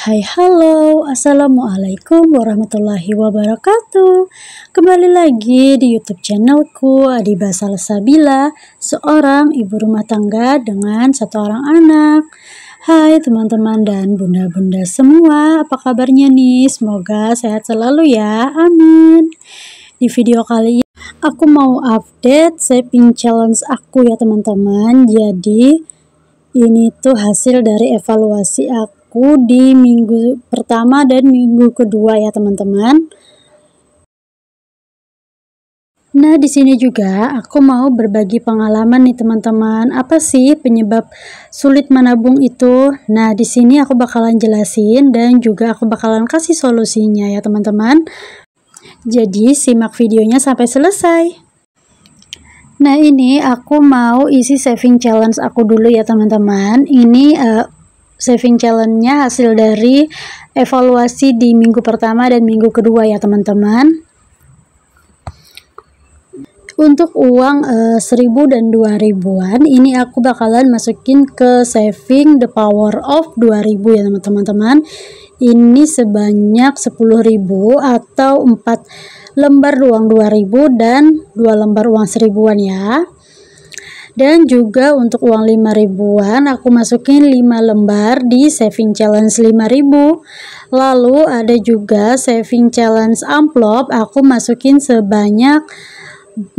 Hai halo, assalamualaikum warahmatullahi wabarakatuh. Kembali lagi di YouTube channelku Adiba Salsabila, seorang ibu rumah tangga dengan satu orang anak. Hai teman-teman dan bunda-bunda semua, apa kabarnya nih? Semoga sehat selalu ya, amin. Di video kali ini aku mau update saving challenge aku ya teman-teman. Jadi ini tuh hasil dari evaluasi aku di minggu pertama dan minggu kedua ya teman-teman. Nah, di sini juga aku mau berbagi pengalaman nih teman-teman. Apa sih penyebab sulit menabung itu? Nah, di sini aku bakalan jelasin dan juga aku bakalan kasih solusinya ya teman-teman. Jadi, simak videonya sampai selesai. Nah, ini aku mau isi saving challenge aku dulu ya teman-teman. Ini saving challenge-nya hasil dari evaluasi di minggu pertama dan minggu kedua ya teman-teman. Untuk uang 1000 dan 2000-an ini aku bakalan masukin ke saving the power of 2000 ya teman-teman. Ini sebanyak 10.000 atau 4 lembar uang 2000 dan 2 lembar uang 1000-an ya. Dan juga untuk uang 5.000-an aku masukin 5 lembar di saving challenge 5.000. Lalu ada juga saving challenge amplop, aku masukin sebanyak 4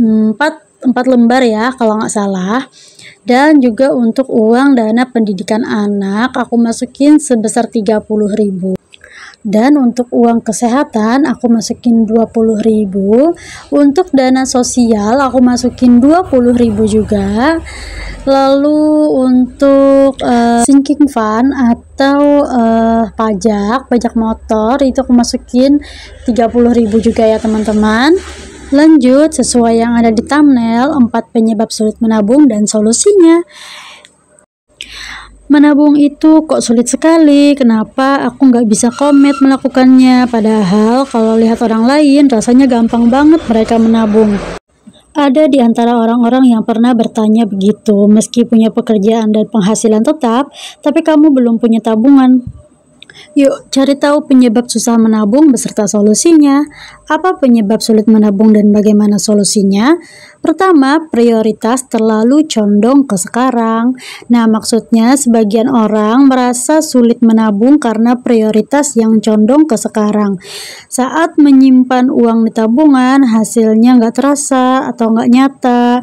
lembar ya kalau nggak salah. Dan juga untuk uang dana pendidikan anak aku masukin sebesar 30.000. Dan untuk uang kesehatan aku masukin 20.000. Untuk dana sosial aku masukin 20.000 juga. Lalu untuk sinking fund atau pajak motor itu aku masukin 30.000 juga ya teman-teman. Lanjut, sesuai yang ada di thumbnail, 4 penyebab sulit menabung dan solusinya. Menabung itu kok sulit sekali, kenapa aku nggak bisa komit melakukannya, padahal kalau lihat orang lain rasanya gampang banget mereka menabung. Ada di antara orang-orang yang pernah bertanya begitu, meski punya pekerjaan dan penghasilan tetap, tapi kamu belum punya tabungan. Yuk cari tahu penyebab susah menabung beserta solusinya. Apa penyebab sulit menabung dan bagaimana solusinya? Pertama, prioritas terlalu condong ke sekarang. Nah, maksudnya sebagian orang merasa sulit menabung karena prioritas yang condong ke sekarang. Saat menyimpan uang di tabungan, hasilnya nggak terasa atau nggak nyata.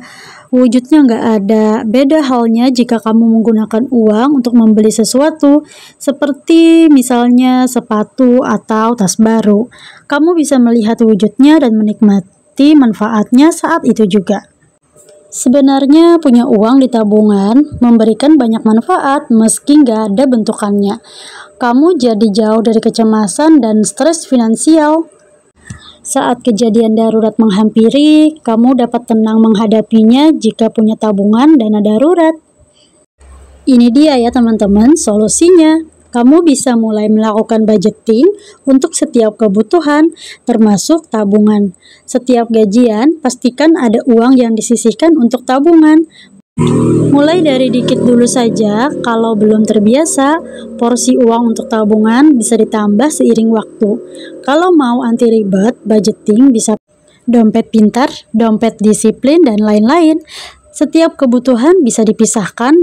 Wujudnya nggak ada. Beda halnya jika kamu menggunakan uang untuk membeli sesuatu, seperti misalnya sepatu atau tas baru. Kamu bisa melihat wujudnya dan menikmati manfaatnya saat itu juga. Sebenarnya punya uang di tabungan memberikan banyak manfaat meski nggak ada bentukannya. Kamu jadi jauh dari kecemasan dan stres finansial. Saat kejadian darurat menghampiri, kamu dapat tenang menghadapinya jika punya tabungan dana darurat. Ini dia ya teman-teman solusinya. Kamu bisa mulai melakukan budgeting untuk setiap kebutuhan, termasuk tabungan. Setiap gajian, pastikan ada uang yang disisihkan untuk tabungan. Mulai dari dikit dulu saja, kalau belum terbiasa, porsi uang untuk tabungan bisa ditambah seiring waktu. Kalau mau anti ribet, budgeting bisa dompet pintar, dompet disiplin, dan lain-lain. Setiap kebutuhan bisa dipisahkan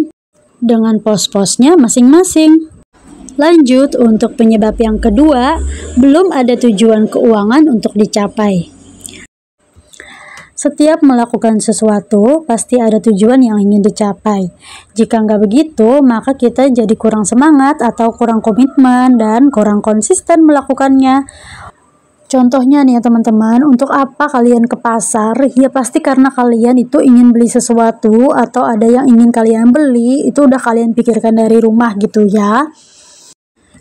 dengan pos-posnya masing-masing. Lanjut, untuk penyebab yang kedua, belum ada tujuan keuangan untuk dicapai. Setiap melakukan sesuatu, pasti ada tujuan yang ingin dicapai. Jika nggak begitu, maka kita jadi kurang semangat atau kurang komitmen dan kurang konsisten melakukannya. Contohnya nih ya teman-teman, untuk apa kalian ke pasar? Ya pasti karena kalian itu ingin beli sesuatu atau ada yang ingin kalian beli, itu udah kalian pikirkan dari rumah gitu ya.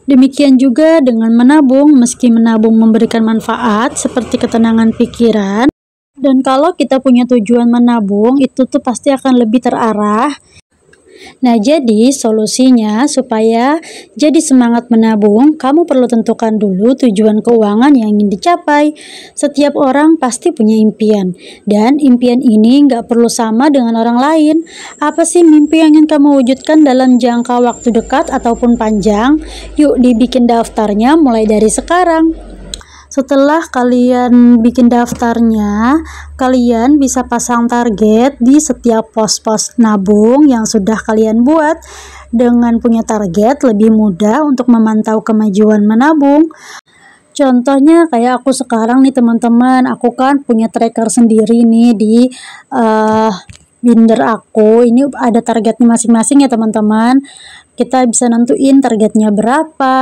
Demikian juga dengan menabung, meski menabung memberikan manfaat seperti ketenangan pikiran. Dan kalau kita punya tujuan menabung, itu tuh pasti akan lebih terarah. Nah, jadi solusinya supaya jadi semangat menabung, kamu perlu tentukan dulu tujuan keuangan yang ingin dicapai. Setiap orang pasti punya impian, dan impian ini nggak perlu sama dengan orang lain. Apa sih mimpi yang ingin kamu wujudkan dalam jangka waktu dekat ataupun panjang? Yuk dibikin daftarnya mulai dari sekarang. Setelah kalian bikin daftarnya, kalian bisa pasang target di setiap pos-pos nabung yang sudah kalian buat. Dengan punya target, lebih mudah untuk memantau kemajuan menabung. Contohnya kayak aku sekarang nih teman-teman, aku kan punya tracker sendiri nih di binder aku. Ini ada targetnya masing-masing ya teman-teman. Kita bisa nentuin targetnya berapa,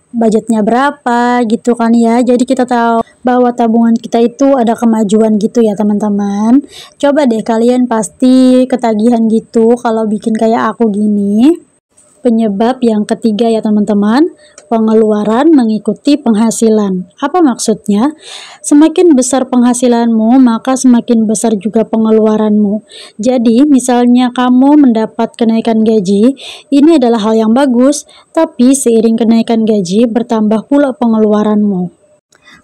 budgetnya berapa gitu kan ya. Jadi kita tahu bahwa tabungan kita itu ada kemajuan gitu ya teman-teman. Coba deh kalian pasti ketagihan gitu kalau bikin kayak aku gini. Penyebab yang ketiga ya teman-teman, pengeluaran mengikuti penghasilan. Apa maksudnya? Semakin besar penghasilanmu, maka semakin besar juga pengeluaranmu. Jadi, misalnya kamu mendapat kenaikan gaji, ini adalah hal yang bagus, tapi seiring kenaikan gaji bertambah pula pengeluaranmu.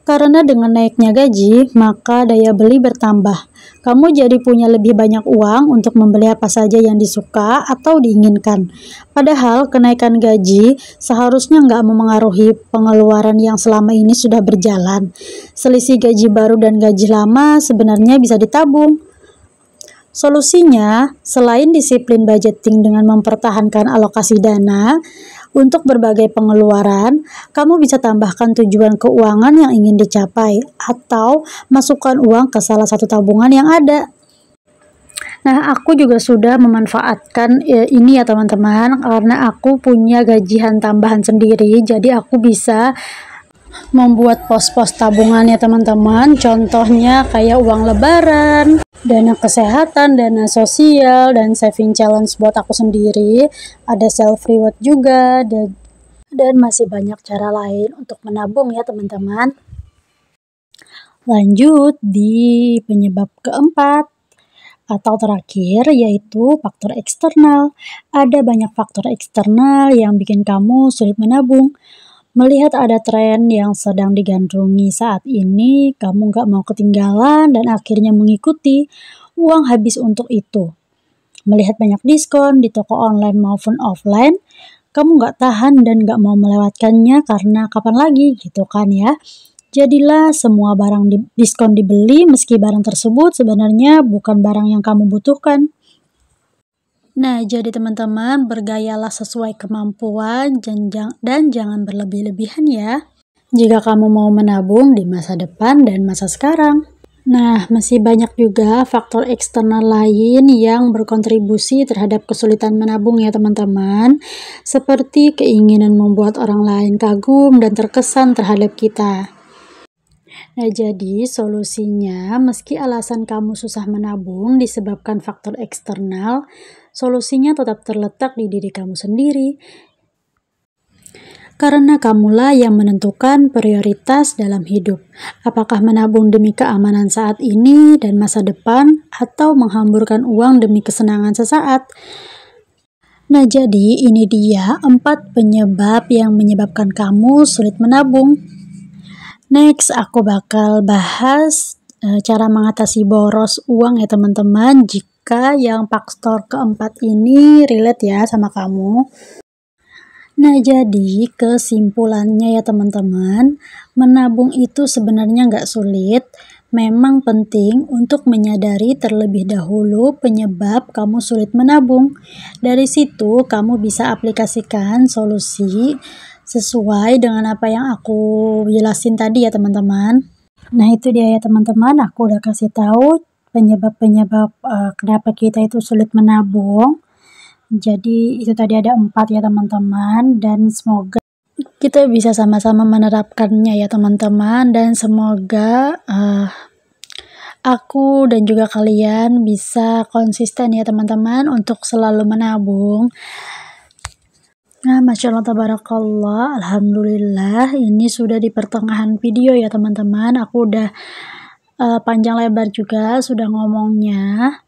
Karena dengan naiknya gaji, maka daya beli bertambah. Kamu jadi punya lebih banyak uang untuk membeli apa saja yang disuka atau diinginkan. Padahal kenaikan gaji seharusnya nggak memengaruhi pengeluaran yang selama ini sudah berjalan. Selisih gaji baru dan gaji lama sebenarnya bisa ditabung. Solusinya, selain disiplin budgeting dengan mempertahankan alokasi dana, untuk berbagai pengeluaran, kamu bisa tambahkan tujuan keuangan yang ingin dicapai atau masukkan uang ke salah satu tabungan yang ada. Nah, aku juga sudah memanfaatkan ini ya teman-teman, karena aku punya gajian tambahan sendiri, jadi aku bisa membuat pos-pos tabungan ya teman-teman. Contohnya kayak uang lebaran, dana kesehatan, dana sosial, dan saving challenge buat aku sendiri. Ada self reward juga, dan masih banyak cara lain untuk menabung ya teman-teman. Lanjut di penyebab keempat atau terakhir, yaitu faktor eksternal. Ada banyak faktor eksternal yang bikin kamu sulit menabung. Melihat ada tren yang sedang digandrungi saat ini, kamu nggak mau ketinggalan dan akhirnya mengikuti. Uang habis untuk itu. Melihat banyak diskon di toko online maupun offline, kamu nggak tahan dan nggak mau melewatkannya karena kapan lagi gitu kan ya. Jadilah semua barang diskon dibeli meski barang tersebut sebenarnya bukan barang yang kamu butuhkan. Nah, jadi teman-teman, bergayalah sesuai kemampuan dan jangan berlebih-lebihan ya. Jika kamu mau menabung di masa depan dan masa sekarang. Nah, masih banyak juga faktor eksternal lain yang berkontribusi terhadap kesulitan menabung ya teman-teman. Seperti keinginan membuat orang lain kagum dan terkesan terhadap kita. Nah, jadi solusinya, meski alasan kamu susah menabung disebabkan faktor eksternal, solusinya tetap terletak di diri kamu sendiri. Karena kamulah yang menentukan prioritas dalam hidup. Apakah menabung demi keamanan saat ini dan masa depan, atau menghamburkan uang demi kesenangan sesaat? Nah, jadi ini dia 4 penyebab yang menyebabkan kamu sulit menabung. Next, aku bakal bahas cara mengatasi boros uang ya teman-teman, jika yang faktor keempat ini relate ya sama kamu. Nah, jadi kesimpulannya ya teman-teman, menabung itu sebenarnya nggak sulit. Memang penting untuk menyadari terlebih dahulu penyebab kamu sulit menabung. Dari situ kamu bisa aplikasikan solusi sesuai dengan apa yang aku jelasin tadi ya teman-teman. Nah, itu dia ya teman-teman, aku udah kasih tahu penyebab-penyebab kenapa kita itu sulit menabung. Jadi itu tadi ada 4 ya teman-teman, dan semoga kita bisa sama-sama menerapkannya ya teman-teman, dan semoga aku dan juga kalian bisa konsisten ya teman-teman untuk selalu menabung. Nah, Masya Allah, Tabarakallah, Alhamdulillah, ini sudah di pertengahan video ya teman-teman. Aku udah panjang lebar juga sudah ngomongnya.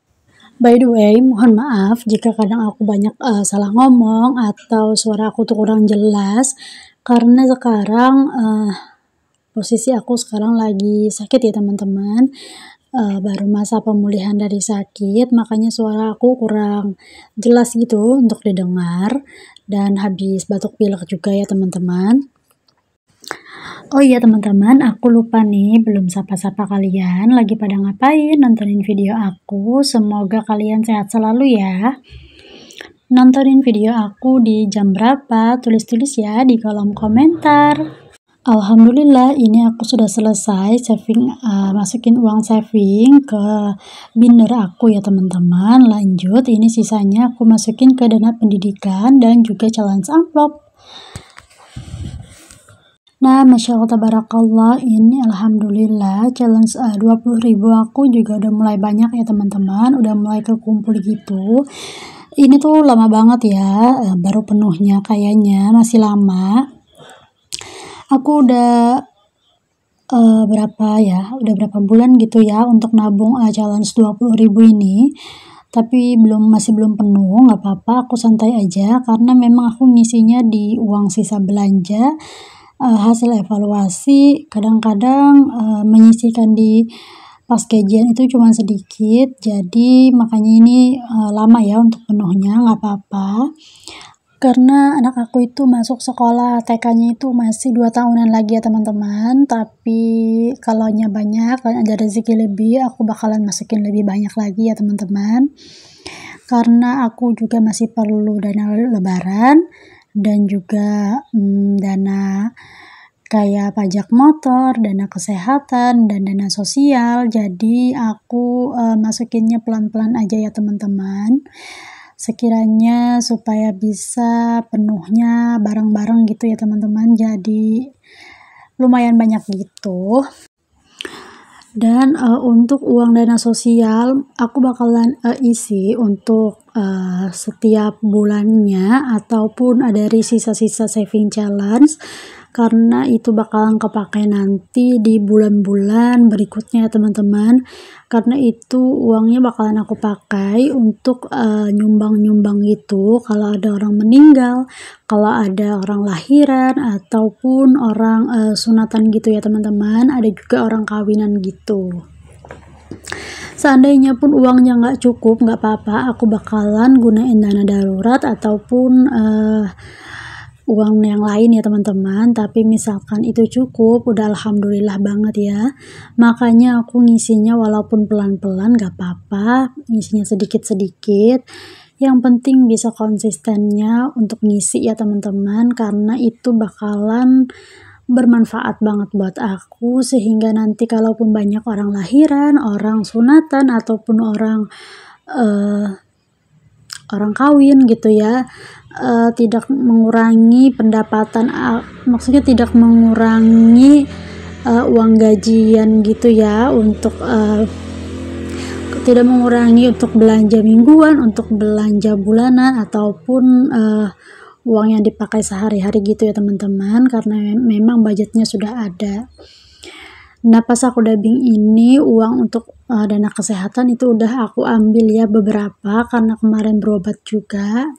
By the way, mohon maaf jika kadang aku banyak salah ngomong atau suara aku tuh kurang jelas, karena sekarang posisi aku sekarang lagi sakit ya teman-teman. Baru masa pemulihan dari sakit, makanya suara aku kurang jelas gitu untuk didengar, dan habis batuk pilek juga ya teman-teman. Oh iya teman-teman, aku lupa nih belum sapa-sapa kalian, lagi pada ngapain nontonin video aku. Semoga kalian sehat selalu ya. Nontonin video aku di jam berapa? Tulis-tulis ya di kolom komentar. Alhamdulillah, ini aku sudah selesai saving, masukin uang saving ke binder aku ya teman-teman. Lanjut, ini sisanya aku masukin ke dana pendidikan dan juga challenge amplop. Nah, Masya Allah tabarakallah, ini alhamdulillah challenge 20.000 aku juga udah mulai banyak ya teman-teman, udah mulai kekumpul gitu. Ini tuh lama banget ya, baru penuhnya kayaknya, masih lama. Aku udah berapa bulan gitu ya untuk nabung challenge 20.000 ini, tapi masih belum penuh. Nggak apa-apa, aku santai aja karena memang aku ngisinya di uang sisa belanja, hasil evaluasi. Kadang-kadang menyisihkan di pas gajian itu cuma sedikit, jadi makanya ini lama ya untuk penuhnya. Nggak apa-apa, karena anak aku itu masuk sekolah TK-nya itu masih 2 tahunan lagi ya teman-teman. Tapi kalau banyak dan ada rezeki lebih, aku bakalan masukin lebih banyak lagi ya teman-teman, karena aku juga masih perlu dana lebaran dan juga dana kayak pajak motor, dana kesehatan, dan dana sosial. Jadi aku masukinnya pelan-pelan aja ya teman-teman, sekiranya supaya bisa penuhnya bareng-bareng gitu ya teman-teman. Jadi lumayan banyak gitu. Dan untuk uang dana sosial aku bakalan isi untuk setiap bulannya, ataupun dari sisa-sisa saving challenge, karena itu bakalan kepake nanti di bulan-bulan berikutnya ya teman-teman. Karena itu uangnya bakalan aku pakai untuk nyumbang-nyumbang gitu, kalau ada orang meninggal, kalau ada orang lahiran, ataupun orang sunatan gitu ya teman-teman. Ada juga orang kawinan gitu. Seandainya pun uangnya nggak cukup, nggak apa-apa, aku bakalan gunain dana darurat ataupun uang yang lain ya teman-teman. Tapi misalkan itu cukup, udah alhamdulillah banget ya. Makanya aku ngisinya walaupun pelan-pelan gak apa-apa, ngisinya sedikit-sedikit. Yang penting bisa konsistennya untuk ngisi ya teman-teman, karena itu bakalan bermanfaat banget buat aku, sehingga nanti kalaupun banyak orang lahiran, orang sunatan, ataupun orang kawin gitu ya, tidak mengurangi pendapatan, maksudnya tidak mengurangi uang gajian gitu ya, untuk tidak mengurangi untuk belanja mingguan, untuk belanja bulanan, ataupun uang yang dipakai sehari-hari gitu ya teman-teman, karena memang budgetnya sudah ada. Nah, pas aku dubbing ini, uang untuk dana kesehatan itu udah aku ambil ya beberapa, karena kemarin berobat juga.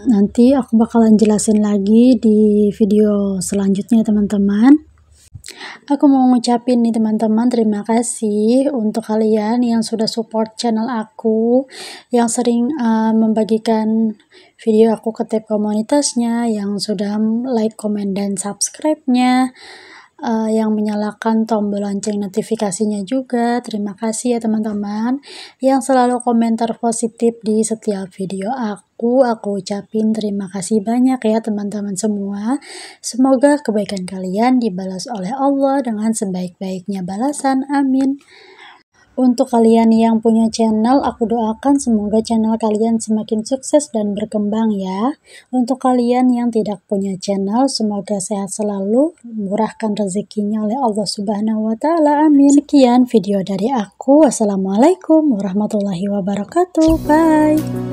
Nanti aku bakalan jelasin lagi di video selanjutnya teman-teman. Aku mau ngucapin nih teman-teman, terima kasih untuk kalian yang sudah support channel aku, yang sering membagikan video aku ke tab komunitasnya, yang sudah like, komen, dan subscribe-nya, yang menyalakan tombol lonceng notifikasinya juga. Terima kasih ya teman-teman yang selalu komentar positif di setiap video aku ucapin terima kasih banyak ya teman-teman semua. Semoga kebaikan kalian dibalas oleh Allah dengan sebaik-baiknya balasan, amin. Untuk kalian yang punya channel, aku doakan semoga channel kalian semakin sukses dan berkembang ya. Untuk kalian yang tidak punya channel, semoga sehat selalu, murahkan rezekinya oleh Allah Subhanahu wa Ta'ala, amin. Sekian video dari aku. Wassalamualaikum warahmatullahi wabarakatuh. Bye.